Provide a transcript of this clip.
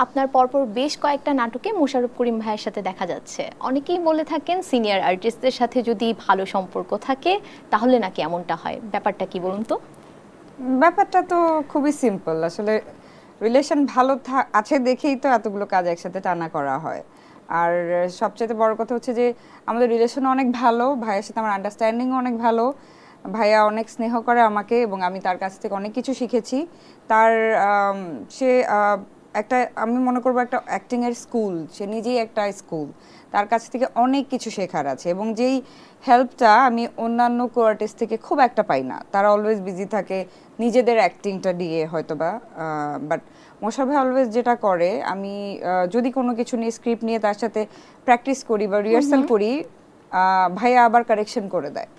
আপনার পরপর বেশ কয়েকটা নাটকে মোশাররফ করিম ভাইয়ের সাথে দেখা যাচ্ছে। অনেকেই বলে থাকেন সিনিয়র আর্টিস্টদের সাথে যদি ভালো সম্পর্ক থাকে তাহলে নাকি এমনটা হয়, ব্যাপারটা কি বলুন তো? ব্যাপারটা তো খুবই সিম্পল আসলে। রিলেশন ভালো আছে দেখেই তো এতগুলো কাজ একসাথে টানা করা হয়। আর সবচেয়ে বড় কথা হচ্ছে যে আমাদের রিলেশন অনেক ভালো, ভাইয়ের সাথে আমার আন্ডারস্ট্যান্ডিং অনেক ভালো। ভাইয়া অনেক স্নেহ করে আমাকে এবং আমি তার কাছ থেকে অনেক কিছু শিখেছি। তার সে একটা, আমি মনে করবো একটা অ্যাক্টিংয়ের স্কুল, সে নিজেই একটা স্কুল। তার কাছ থেকে অনেক কিছু শেখার আছে এবং যেই হেল্পটা আমি অন্যান্য কো আর্টিস্ট থেকে খুব একটা পাই না। তারা অলওয়েজ বিজি থাকে নিজেদের অ্যাক্টিংটা দিয়ে হয়তোবা। বাট মোশাররফ ভাই অলওয়েজ যেটা করে, আমি যদি কোনো কিছু নিয়ে স্ক্রিপ্ট নিয়ে তার সাথে প্র্যাকটিস করি বা রিহার্সাল করি, ভাইয়া আবার কারেকশন করে দেয়।